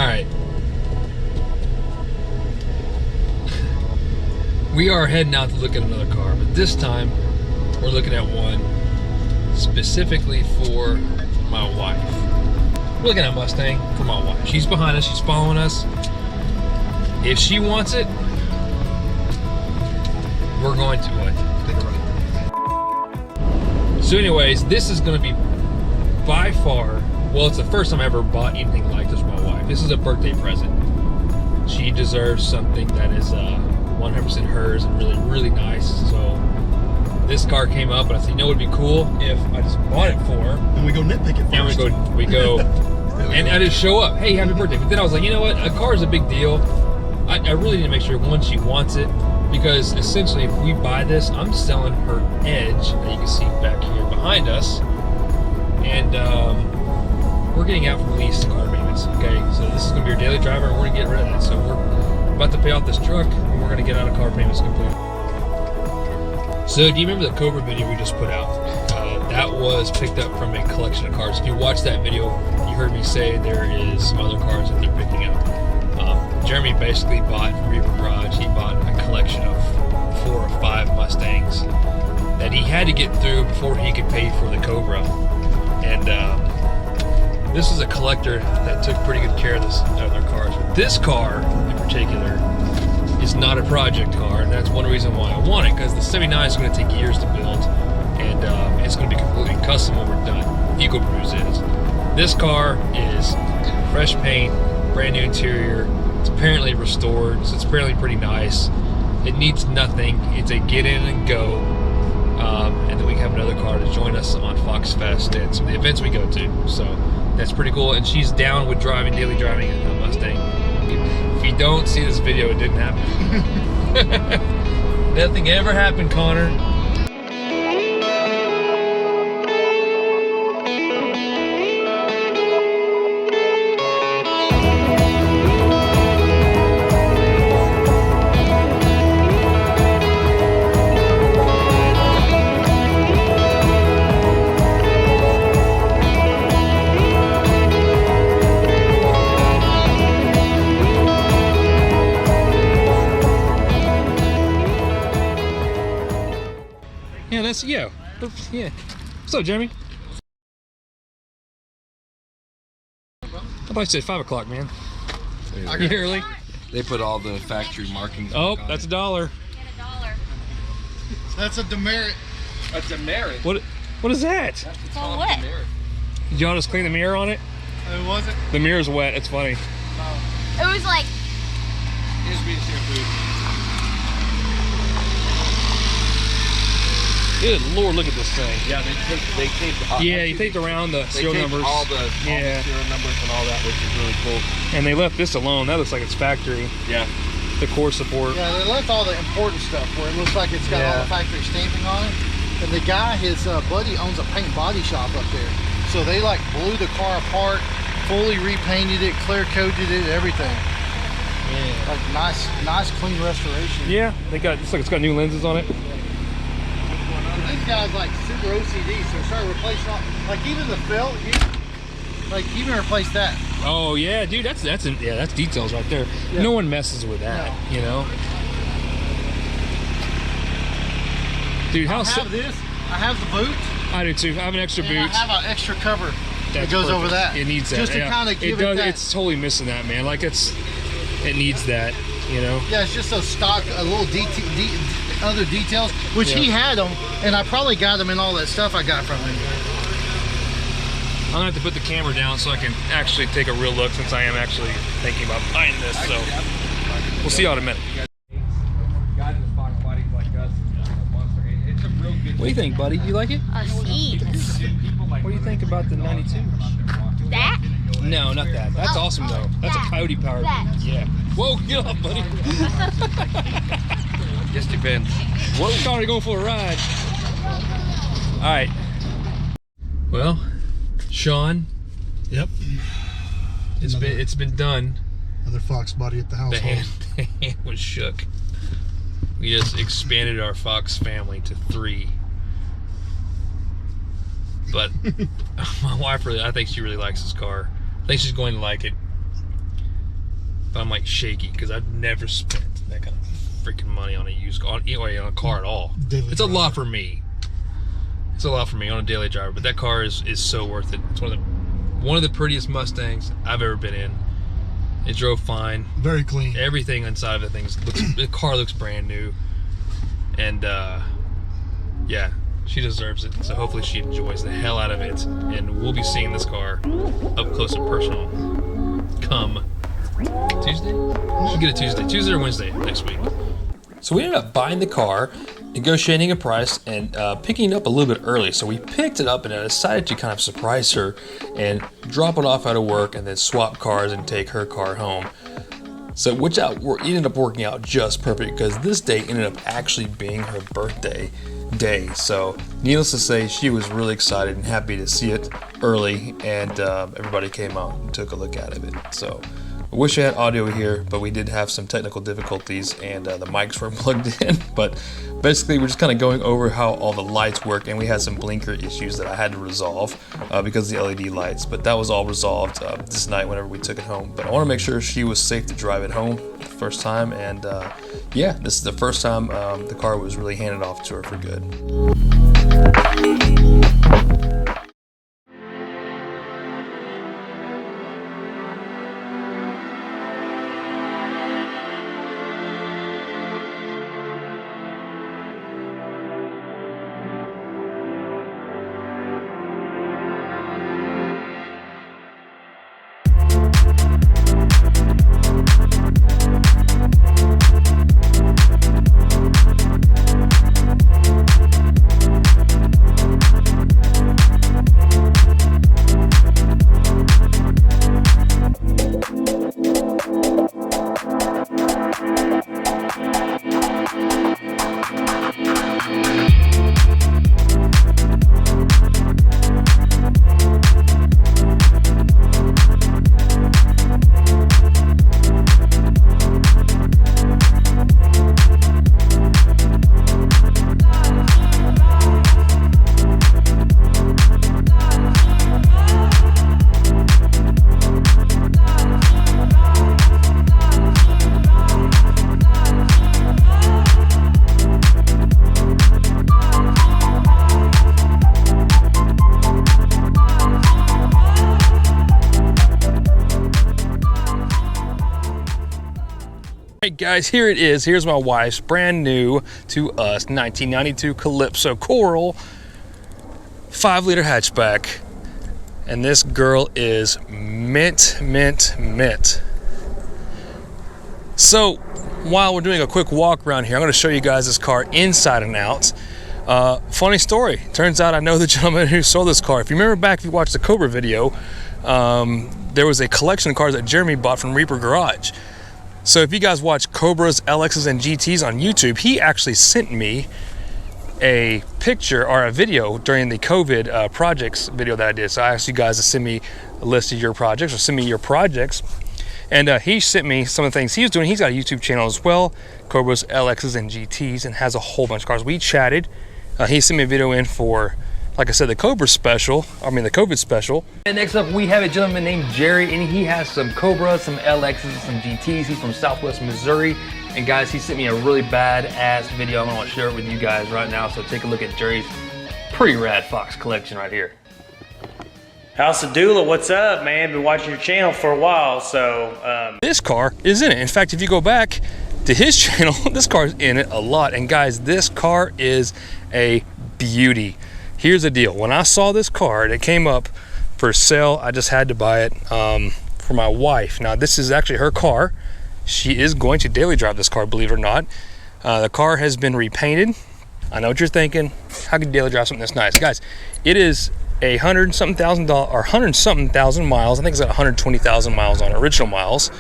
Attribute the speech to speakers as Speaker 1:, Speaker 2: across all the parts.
Speaker 1: Alright. We are heading out to look at another car, but this time we're looking at one specifically for my wife. We're looking at a Mustang for my wife. She's behind us, she's following us. If she wants it, we're going to what? Take a ride. So anyways, this is going to be by far, well, it's the first time I ever bought anything like this for my wife. This is a birthday present. She deserves something that is 100% hers and really, really nice. So this car came up, and I said, you know, it would be cool if I just bought it for her.
Speaker 2: And we go nitpick it first.
Speaker 1: And we go, and I just show up. Hey, happy birthday! But then I was like, you know what? A car is a big deal. I really need to make sure one, she wants it, because essentially, if we buy this, I'm selling her Edge that you can see back here behind us, and we're getting out from lease car payments. Okay, so this is gonna be your daily driver, and we're gonna get rid of that. So we're about to pay off this truck, and we're gonna get out of car payments completely. So do you remember the Cobra video we just put out? That was picked up from a collection of cars. If you watched that video, you heard me say there is some other cars that they're picking up. Jeremy basically bought from Reaper Garage, he bought a collection of 4 or 5 Mustangs that he had to get through before he could pay for the Cobra. And this is a collector that took pretty good care of their cars. But this car in particular is not a project car, and that's one reason why I want it, because the 79 is going to take years to build, and it's going to be completely custom when we're done. Eco Brews is. This car is fresh paint, brand new interior. It's apparently restored, so it's apparently pretty nice. It needs nothing. It's a get in and go, and then we have another car to join us on Fox Fest and some of the events we go to. So that's pretty cool, and she's down with driving, daily driving a Mustang. If you don't see this video, it didn't happen. Nothing ever happened, Connor. Yeah. What's up, Jeremy? I thought you said 5 o'clock, man. You early?
Speaker 3: They put all the factory markings.
Speaker 1: Oh, that's $1.
Speaker 2: That's a demerit.
Speaker 3: A demerit?
Speaker 1: What is that?
Speaker 4: It's all wet.
Speaker 1: Did y'all just clean the mirror on it?
Speaker 2: It wasn't.
Speaker 1: The mirror's wet. It's funny.
Speaker 4: It was like.
Speaker 3: Here's me shampoo.
Speaker 1: Good Lord, look at this thing.
Speaker 3: Yeah, they taped.
Speaker 1: Yeah, you taped around the serial numbers.
Speaker 3: All the serial numbers and all that, which is really cool.
Speaker 1: And they left this alone. That looks like it's factory.
Speaker 3: Yeah.
Speaker 1: The core support.
Speaker 2: Yeah, they left all the important stuff where it looks like it's got all the factory stamping on it. And the guy, his buddy, owns a paint body shop up there. So they like blew the car apart, fully repainted it, clear coated it, everything. Yeah. Like nice clean restoration.
Speaker 1: Yeah, looks like it's got new lenses on it.
Speaker 2: These guys like super OCD, so start replacing all, like even the felt, like even replace that.
Speaker 1: Oh yeah, dude, that's details right there. Yeah. No one messes with that, you know. Dude, how?
Speaker 2: I have this. I have the boot.
Speaker 1: I do too. I have an extra boot.
Speaker 2: I have an extra cover that goes
Speaker 1: perfect.
Speaker 2: over that.
Speaker 1: It needs that.
Speaker 2: Just to kind of give it that.
Speaker 1: It's totally missing that, man. Like it needs that, you know.
Speaker 2: Yeah, it's just those stock, a little other details, which he had them, and I probably got them in all that stuff I got from him.
Speaker 1: I'm gonna have to put the camera down so I can actually take a real look, since I am actually thinking about buying this. So we'll see y'all in a minute. What do you think, buddy? You like it?
Speaker 4: Seeds.
Speaker 1: What do you think about the 92?
Speaker 4: That?
Speaker 1: No, not that. That's awesome though. That's a coyote powered. Yeah. Whoa, get off, buddy.
Speaker 3: Just depends.
Speaker 1: Whoa, Connor, going for a ride. All right. Well, Sean.
Speaker 2: Yep.
Speaker 1: It's been done.
Speaker 2: Another Foxbody at the house.
Speaker 1: The hand was shook. We just expanded our Fox family to 3. But my wife I think she really likes this car. I think she's going to like it. but I'm like shaky because I've never spent that kind of freaking money on a used car, on a car at all. It's a lot for me. It's a lot for me on a daily driver, but that car is so worth it. It's one of the prettiest Mustangs I've ever been in. It drove fine.
Speaker 2: Very clean.
Speaker 1: Everything inside of the car looks brand new, and yeah, she deserves it. So hopefully she enjoys the hell out of it, and we'll be seeing this car up close and personal come Tuesday. We should get it Tuesday or Wednesday next week. So we ended up buying the car, negotiating a price, and picking it up a little bit early. So we picked it up, and I decided to kind of surprise her and drop it off out of work, and then swap cars and take her car home. So which ended up working out just perfect, because this day ended up actually being her birthday day. So needless to say, she was really excited and happy to see it early, and everybody came out and took a look at it. So I wish I had audio here, but we did have some technical difficulties, and the mics weren't plugged in. But basically, we're just kind of going over how all the lights work, and we had some blinker issues that I had to resolve because of the LED lights. But that was all resolved this night whenever we took it home. But I want to make sure she was safe to drive it home the first time, and yeah, this is the first time the car was really handed off to her for good. Alright guys, here it is. Here's my wife's brand new to us 1992 Calypso Coral 5-liter hatchback. And this girl is mint. So while we're doing a quick walk around here, I'm going to show you guys this car inside and out. Funny story. Turns out I know the gentleman who sold this car. If you remember back, if you watched the Cobra video, there was a collection of cars that Jeremy bought from Reaper Garage. So if you guys watch Cobras, LXs, and GTs on YouTube, he actually sent me a picture or a video during the COVID projects video that I did. So I asked you guys to send me a list of your projects, or send me your projects. And he sent me some of the things he was doing. He's got a YouTube channel as well, Cobras, LXs, and GTs, and has a whole bunch of cars. We chatted. He sent me a video in for, like I said, the COVID special. And next up, we have a gentleman named Jerry, and he has some Cobras, some LXs, and some GTs. He's from Southwest Missouri. And guys, he sent me a really badass video. I'm gonna share it with you guys right now. So take a look at Jerry's pretty rad Fox collection right here.
Speaker 5: House of Dula, what's up, man? Been watching your channel for a while, so
Speaker 1: this car is in it. In fact, if you go back to his channel, this car's in it a lot. And guys, this car is a beauty. Here's the deal. When I saw this car, it came up for sale. I just had to buy it for my wife. Now, this is actually her car. She is going to daily drive this car, believe it or not. The car has been repainted. I know what you're thinking. How can you daily drive something that's nice? Guys, it is a $100-something thousand miles. I think it's got 120,000 miles on it, original miles.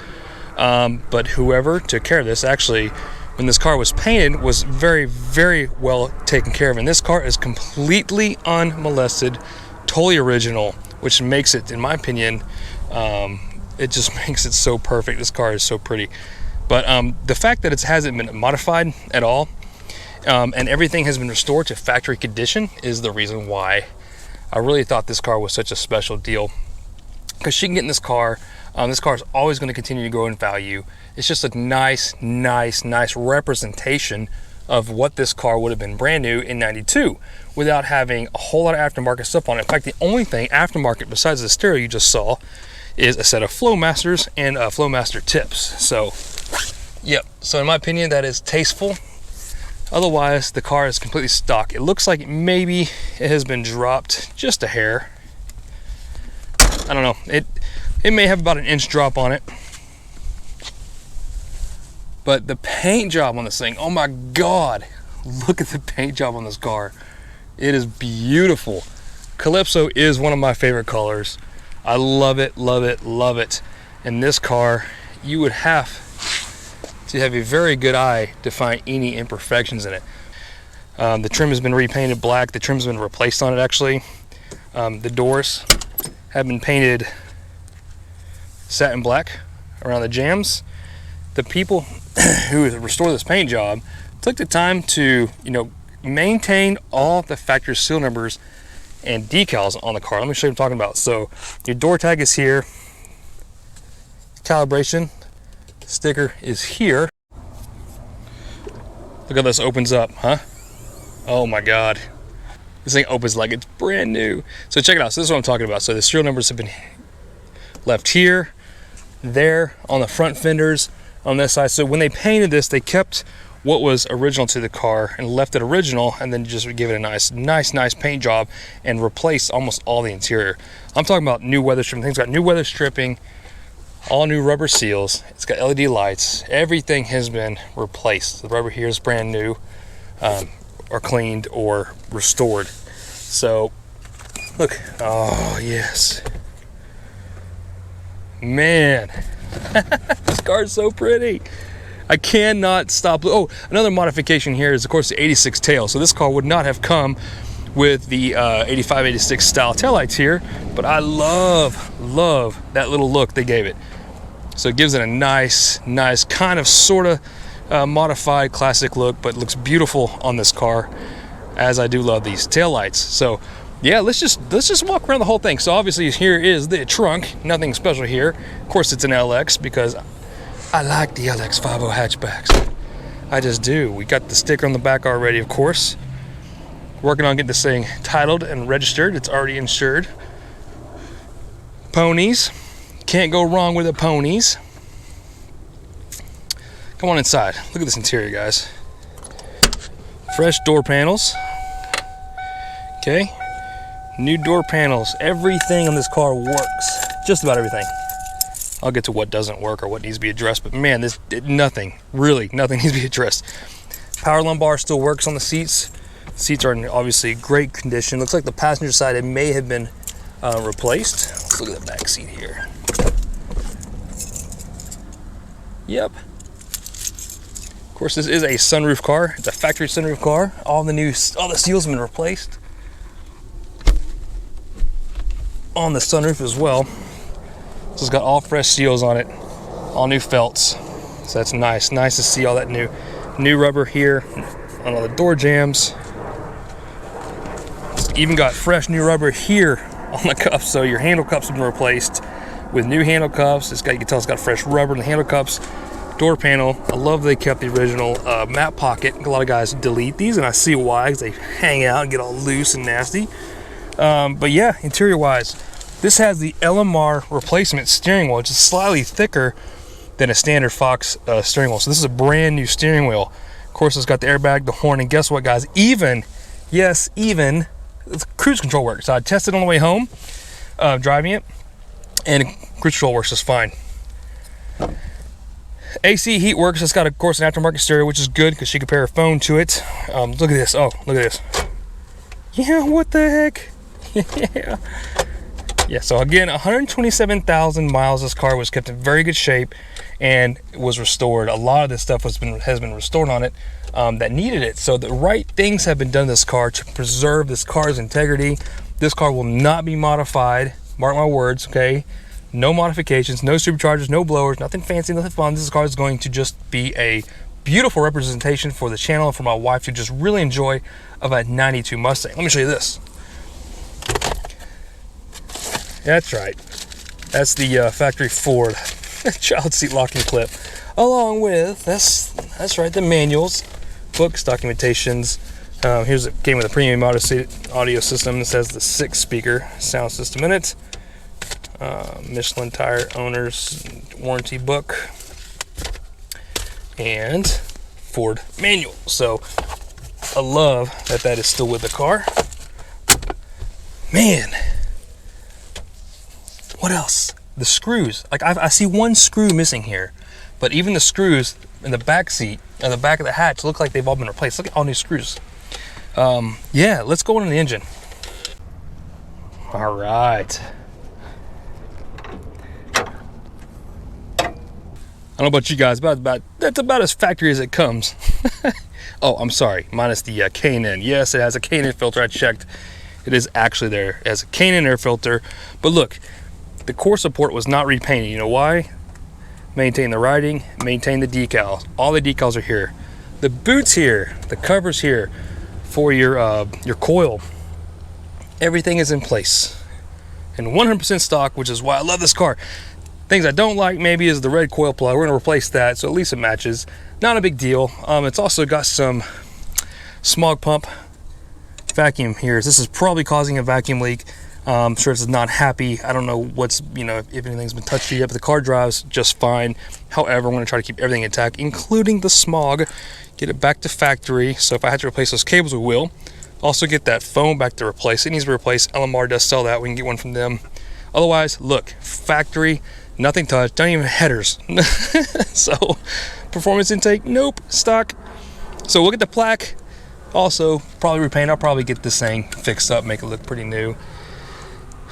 Speaker 1: But whoever took care of this, actually, when this car was painted, was very, very well taken care of. And this car is completely unmolested, totally original, which makes it, in my opinion, it just makes it so perfect. This car is so pretty. But the fact that it hasn't been modified at all, and everything has been restored to factory condition, is the reason why I really thought this car was such a special deal. because she can get in this car. This car is always going to continue to grow in value. It's just a nice representation of what this car would have been brand new in 92 without having a whole lot of aftermarket stuff on it. In fact, the only thing aftermarket besides the stereo you just saw is a set of Flowmasters and Flowmaster tips. So, yep. So in my opinion, that is tasteful. Otherwise, the car is completely stock. It looks like maybe it has been dropped just a hair. I don't know. It may have about an inch drop on it. But the paint job on this thing, oh my God, look at the paint job on this car. It is beautiful. Calypso is one of my favorite colors. I love it, love it, love it. And this car, you would have to have a very good eye to find any imperfections in it. The trim has been repainted black. The trim's been replaced on it actually. The doors have been painted satin black around the jambs. The people who restored this paint job took the time to, you know, maintain all the factory seal numbers and decals on the car. Let me show you what I'm talking about. So your door tag is here, calibration sticker is here. Look how this opens up, huh? Oh my God, this thing opens like it's brand new. So check it out. So this is what I'm talking about. So the serial numbers have been left here, there, on the front fenders, on this side. So when they painted this, they kept what was original to the car and left it original, and then just give it a nice paint job and replace almost all the interior. I'm talking about new weather stripping. Things got new weather stripping, all new rubber seals. It's got LED lights. Everything has been replaced. The rubber here is brand new, or cleaned or restored. So look, oh yes, man. This car is so pretty. I cannot stop. Oh, another modification here is of course the 86 tail. So this car would not have come with the 85, 86 style taillights here, but I love that little look they gave it. So it gives it a nice kind of sort of modified classic look, but looks beautiful on this car, as I do love these taillights. So yeah, let's just walk around the whole thing. So obviously here is the trunk, nothing special here. Of course it's an LX because I like the LX50 hatchbacks. I just do. We got the sticker on the back already, of course. Working on getting this thing titled and registered. It's already insured. Ponies. Can't go wrong with the ponies. Come on inside. Look at this interior, guys. Fresh door panels. Okay. New door panels. Everything on this car works. Just about everything. I'll get to what doesn't work or what needs to be addressed, but man, nothing needs to be addressed. Power lumbar still works on the seats. Seats are in obviously great condition. Looks like the passenger side, it may have been replaced. Let's look at the back seat here. Yep. Of course, this is a sunroof car. It's a factory sunroof car. All the seals have been replaced on the sunroof as well. So it's got all fresh seals on it, all new felts. So that's nice to see all that new rubber here on all the door jambs. It's even got fresh new rubber here on the cups. So your handle cups have been replaced with new handle cups. You can tell it's got fresh rubber in the handle cups. Door panel, I love they kept the original map pocket. A lot of guys delete these, and I see why, because they hang out and get all loose and nasty. But yeah, interior wise, this has the LMR replacement steering wheel, which is slightly thicker than a standard Fox steering wheel. So this is a brand new steering wheel. Of course, it's got the airbag, the horn, and guess what, guys? Even cruise control works. So I tested on the way home, driving it, and cruise control works just fine. AC heat works. It's got, of course, an aftermarket stereo, which is good because she can pair her phone to it. Look at this. Oh, look at this. Yeah, what the heck? Yeah. Yeah, so again, 127,000 miles. This car was kept in very good shape and was restored. A lot of this stuff has been restored on it that needed it. So the right things have been done to this car to preserve this car's integrity. This car will not be modified. Mark my words, okay? No modifications, no superchargers, no blowers, nothing fancy, nothing fun. This car is going to just be a beautiful representation for the channel and for my wife to just really enjoy of a 92 Mustang. Let me show you this. That's right. That's the factory Ford child seat locking clip, along with that's right, the manuals, books, documentations. Here's it came with a premium audio system. This has the 6-speaker sound system in it. Michelin tire owner's warranty book, and Ford manual. So I love that is still with the car. Man, what else? The screws. Like I see one screw missing here, but even the screws in the back seat and the back of the hatch look like they've all been replaced. Look at all new screws. Yeah, let's go on the engine. All right. I don't know about you guys, but that's about as factory as it comes. Oh, I'm sorry, minus the K&N. Yes, it has a K&N filter. I checked. It is actually there. It has a K&N air filter. But look, the core support was not repainted. You know why? Maintain the writing, maintain the decals. All the decals are here. The boots here, the covers here for your coil. Everything is in place and 100% stock, which is why I love this car. Things I don't like maybe is the red coil plug. We're gonna replace that, so at least it matches. Not a big deal. It's also got some smog pump vacuum here. This is probably causing a vacuum leak. I'm sure this is not happy. I don't know what's, if anything's been touched yet, but the car drives just fine. However, I'm gonna try to keep everything intact, including the smog, get it back to factory. So if I had to replace those cables, we will. Also get that foam back to replace. It needs to be replaced. LMR does sell that. We can get one from them. Otherwise, look, factory, nothing touched, not even headers. So, performance intake, nope, stock. So we'll get the plaque. Also, probably repaint. I'll probably get this thing fixed up, make it look pretty new.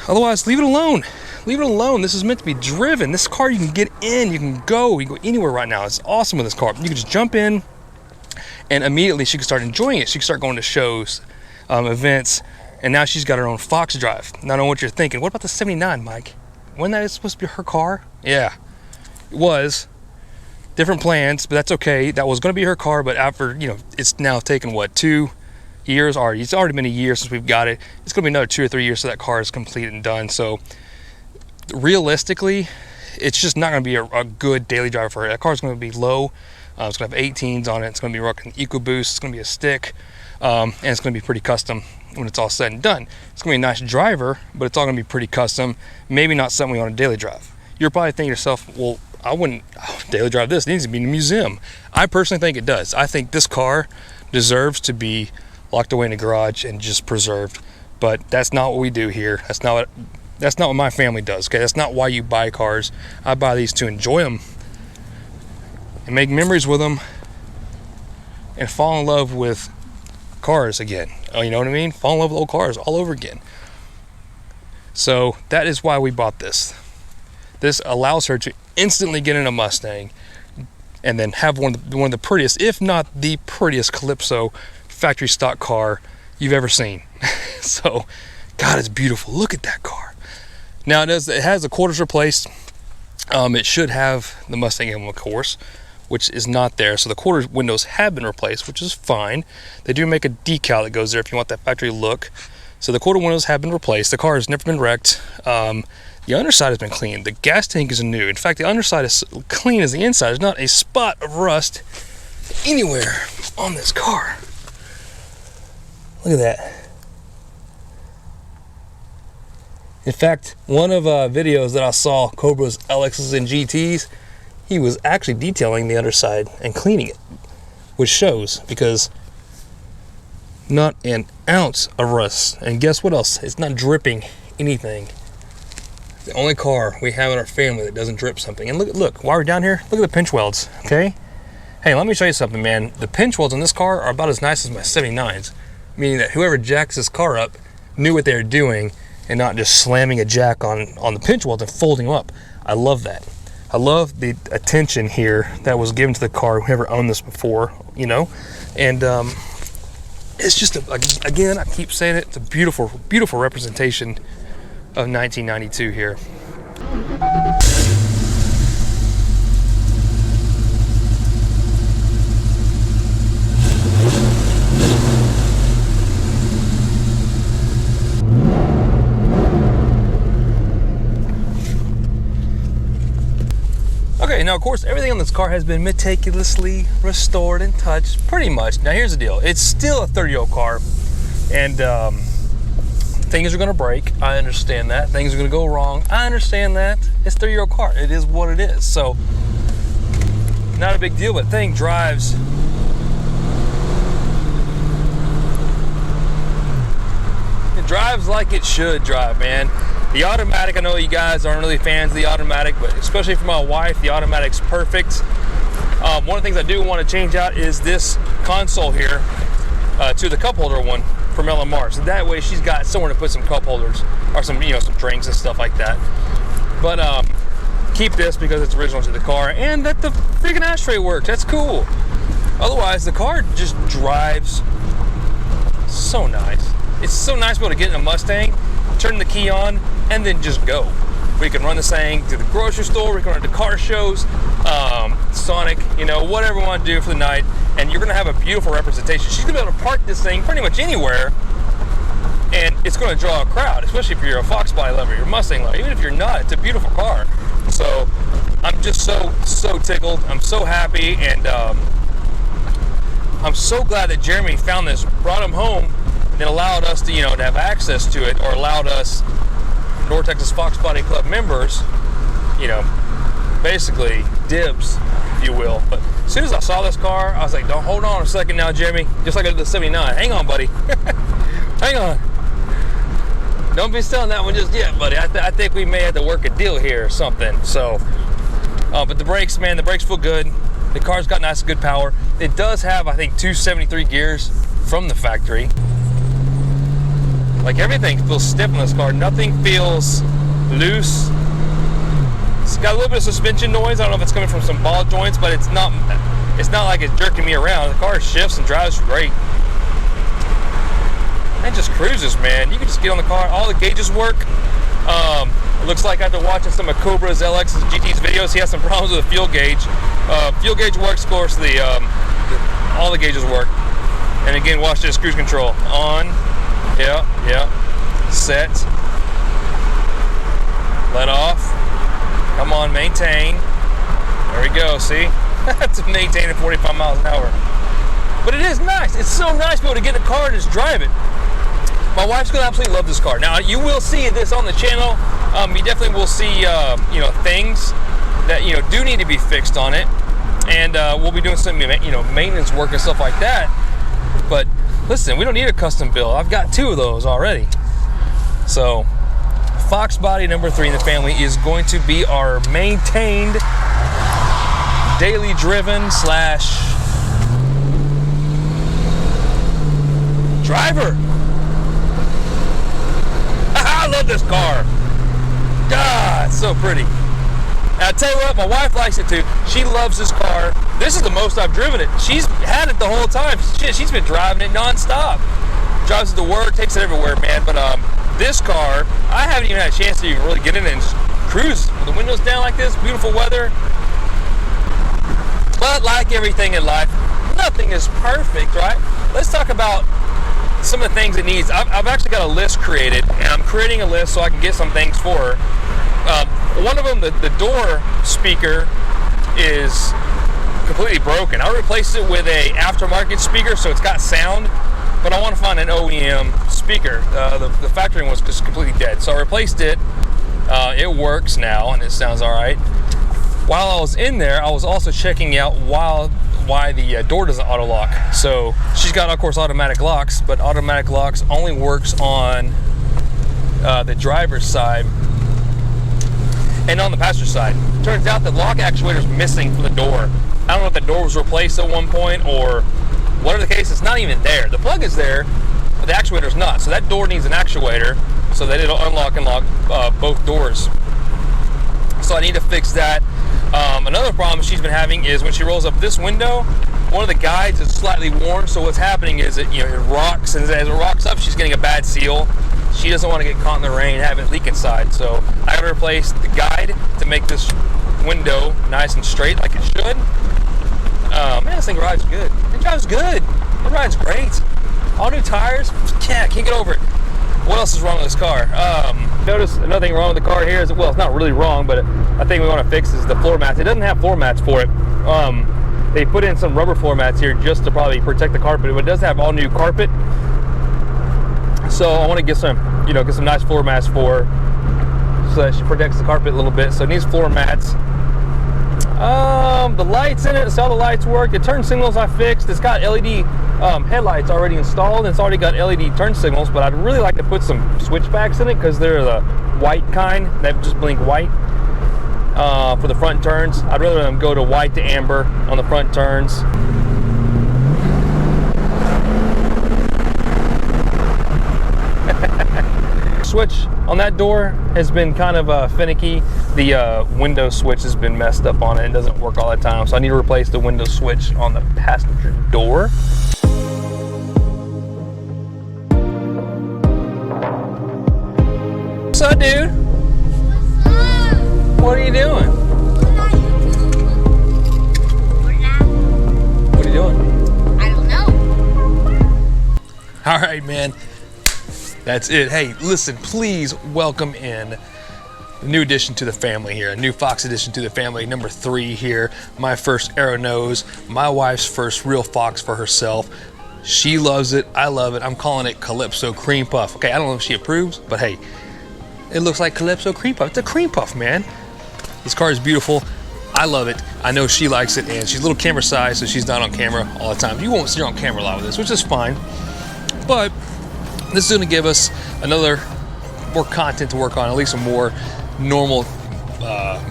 Speaker 1: Otherwise, leave it alone. Leave it alone. This is meant to be driven. This car, you can get in, you can go anywhere right now. It's awesome with this car. You can just jump in, and immediately she can start enjoying it. She can start going to shows, events, and now she's got her own Fox drive. Now I know what you're thinking. What about the 79, Mike? Wasn't that supposed to be her car? Yeah, it was. Different plans, but that's okay. That was going to be her car, but after, it's now taken, what, 2 years already? It's already been a year since we've got it. It's going to be another 2 or 3 years so that car is completed and done. So realistically, it's just not going to be a good daily driver for her. That car is going to be low. It's going to have 18s on it. It's going to be rocking EcoBoost. It's going to be a stick, and it's going to be pretty custom when it's all said and done. It's going to be a nice driver, but it's all going to be pretty custom. Maybe not something we want to daily drive. You're probably thinking to yourself, well, I wouldn't daily drive this. It needs to be in a museum. I personally think it does. I think this car deserves to be locked away in a garage and just preserved. But that's not what we do here. That's not what my family does. Okay, that's not why you buy cars. I buy these to enjoy them and make memories with them and fall in love with cars again. Oh, you know what I mean? Fall in love with old cars all over again. So that is why we bought this. This allows her to instantly get in a Mustang and then have one of the prettiest, if not the prettiest, Calypso factory stock car you've ever seen. So, God, it's beautiful. Look at that car. Now it has the quarters replaced. It should have the Mustang emblem, of course, which is not there. So the quarter windows have been replaced, which is fine. They do make a decal that goes there if you want that factory look. So the quarter windows have been replaced. The car has never been wrecked. The underside has been cleaned. The gas tank is new. In fact, the underside is clean as the inside. There's not a spot of rust anywhere on this car. Look at that. In fact, one of videos that I saw, Cobra's LXs and GTs, he was actually detailing the underside and cleaning it, which shows, because not an ounce of rust. And guess what else? It's not dripping anything. The only car we have in our family that doesn't drip something. And look, while we're down here, look at the pinch welds, okay? Hey, let me show you something, man. The pinch welds on this car are about as nice as my 79s, meaning that whoever jacks this car up knew what they were doing and not just slamming a jack on the pinch welds and folding them up. I love that. I love the attention here that was given to the car, whoever owned this before, and it's just, again, I keep saying it, it's a beautiful, beautiful representation of 1992 here. Okay, now of course everything on this car has been meticulously restored and touched, pretty much. Now here's the deal, it's still a 30-year-old car, and things are gonna break, I understand that. Things are gonna go wrong, I understand that. It's a 30-year-old car, it is what it is. So, not a big deal, but thing drives. It drives like it should drive, man. The automatic, I know you guys aren't really fans of the automatic, but especially for my wife, the automatic's perfect. One of the things I do want to change out is this console here to the cup holder one from LMR. So that way she's got somewhere to put some cup holders or some, you know, some drinks and stuff like that. But keep this because it's original to the car, and that the freaking ashtray works. That's cool. Otherwise, the car just drives so nice. It's so nice to be able to get in a Mustang, turn the key on, and then just go. We can run this thing to the grocery store, we can run it to car shows, Sonic, you know, whatever we want to do for the night, and you're gonna have a beautiful representation. She's gonna be able to park this thing pretty much anywhere, and it's gonna draw a crowd, especially if you're a Foxbody lover, you're a Mustang lover. Even if you're not, it's a beautiful car. So I'm just so tickled. I'm so happy, and I'm so glad that Jeremy found this, brought him home, and allowed us to, you know, to have access to it, or allowed us North Texas Foxbody Club members, you know, basically dibs, if you will. But as soon as I saw this car, I was like, don't, hold on a second now, Jeremy. Just like I did the 79. Hang on, buddy. Hang on. Don't be selling that one just yet, buddy. I think we may have to work a deal here or something. So, but the brakes, man, the brakes feel good. The car's got nice, good power. It does have, I think, 273 gears from the factory. Like, everything feels stiff on this car. Nothing feels loose. It's got a little bit of suspension noise. I don't know if it's coming from some ball joints, but it's not like it's jerking me around. The car shifts and drives great. And just cruises, man. You can just get on the car. All the gauges work. It looks like after watching some of Cobra's LX's GT's videos, he has some problems with the fuel gauge. Fuel gauge works, of course. All the gauges work. And again, watch this cruise control on. Yeah. Set. Let off. Come on, maintain. There we go, see? That's maintain at 45 miles an hour. But it is nice. It's so nice to be able to get in a car and just drive it. My wife's gonna absolutely love this car. Now, you will see this on the channel. You definitely will see, you know, things that, you know, do need to be fixed on it. And we'll be doing some, you know, maintenance work and stuff like that. But listen, we don't need a custom build. I've got 2 of those already. So, Foxbody number 3 in the family is going to be our maintained, daily driven / driver. I love this car. God, it's so pretty. And I tell you what, my wife likes it too. She loves this car. This is the most I've driven it. She's had it the whole time. Shit, she's been driving it nonstop. Drives it to work, takes it everywhere, man. But this car, I haven't even had a chance to even really get in it and just cruise with the windows down like this, beautiful weather. But like everything in life, nothing is perfect, right? Let's talk about some of the things it needs. I've actually got a list created, and I'm creating a list so I can get some things for her. One of them, the door speaker is completely broken. I replaced it with a aftermarket speaker, so it's got sound, but I want to find an OEM speaker. The factory one was just completely dead, so I replaced it. It works now, and it sounds all right. While I was in there, I was also checking out why the door doesn't auto lock. So she's got, of course, automatic locks, but automatic locks only works on the driver's side and on the passenger side. Turns out the lock actuator is missing from the door. I don't know if the door was replaced at one point or whatever the case. It's not even there. The plug is there, but the actuator is not. So that door needs an actuator so that it'll unlock and lock both doors. So I need to fix that. Another problem she's been having is when she rolls up this window, one of the guides is slightly worn. So what's happening is it rocks, and as it rocks up, she's getting a bad seal. She doesn't want to get caught in the rain and have it leak inside. So I got to replace the guide to make this window nice and straight like it should. Man, this thing rides good. It drives good. It rides great. All new tires. Yeah, can't get over it. What else is wrong with this car? noticed another thing wrong with the car here is, well, it's not really wrong, but I think we want to fix is the floor mats. It doesn't have floor mats for it. They put in some rubber floor mats here just to probably protect the carpet, but it does have all new carpet. So I want to get some, you know, get some nice floor mats for her, so that she protects the carpet a little bit. So it needs floor mats. The lights in it, so all the lights work. The turn signals I fixed. It's got LED headlights already installed, and it's already got LED turn signals, but I'd really like to put some switchbacks in it because they're the white kind that just blink white for the front turns. I'd rather them go to white to amber on the front turns. Switch on that door has been kind of finicky. The window switch has been messed up on it and doesn't work all the time, so I need to replace the window switch on the passenger door. What's up, dude?
Speaker 4: What's up?
Speaker 1: What are you doing? What are you doing?
Speaker 4: I don't know.
Speaker 1: All right, man. That's it. Hey, listen, please welcome in a new addition to the family here, a new Fox addition to the family, number 3 here. My first aero nose, my wife's first real Fox for herself. She loves it. I love it. I'm calling it Calypso Creampuff. Okay, I don't know if she approves, but hey, it looks like Calypso Creampuff. It's a cream puff, man. This car is beautiful. I love it. I know she likes it, and she's a little camera shy, so she's not on camera all the time. You won't see her on camera a lot with this, which is fine. But this is going to give us more content to work on, at least some more normal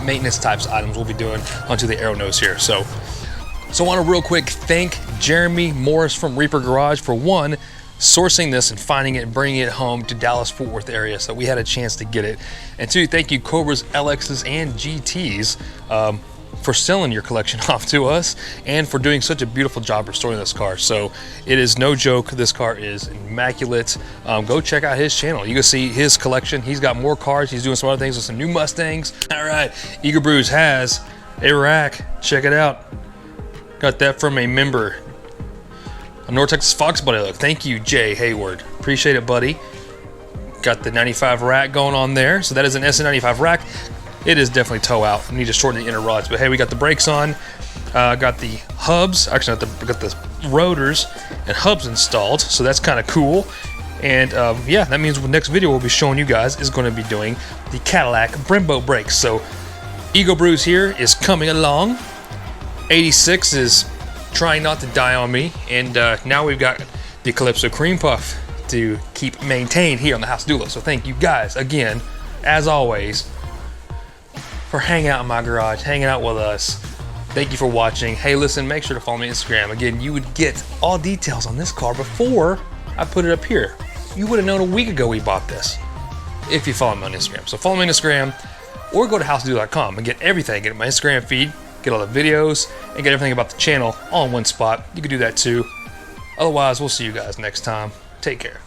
Speaker 1: maintenance types of items we'll be doing onto the aero nose here. So I want to real quick thank Jeremy Morris from Reaper Garage for one, sourcing this and finding it and bringing it home to Dallas-Fort Worth area so we had a chance to get it. And two, thank you Cobras, LXs, and GTs for selling your collection off to us and for doing such a beautiful job restoring this car. So it is no joke. This car is immaculate. Go check out his channel. You can see his collection. He's got more cars. He's doing some other things with some new Mustangs. All right, Eager Brews has a rack. Check it out. Got that from a member. A North Texas Foxbody look. Thank you, Jay Hayward. Appreciate it, buddy. Got the 95 rack going on there. So that is an SN95 rack. It is definitely toe out. You need to shorten the inner rods. But hey, we got the brakes on. Got the hubs. Actually, got the rotors and hubs installed. So that's kind of cool. And yeah, that means the next video we'll be showing you guys is going to be doing the Cadillac Brembo brakes. So Ego Brews here is coming along. 86 is trying not to die on me. And now we've got the Calypso Creampuff to keep maintained here on the House Dulo. So thank you guys again, as always, for hanging out in my garage, hanging out with us. Thank you for watching. Hey, listen, make sure to follow me on Instagram. Again, you would get all details on this car before I put it up here. You would have known a week ago we bought this if you follow me on Instagram. So follow me on Instagram or go to housedulo.com and get everything. Get my Instagram feed, get all the videos, and get everything about the channel all in one spot. You can do that too. Otherwise, we'll see you guys next time. Take care.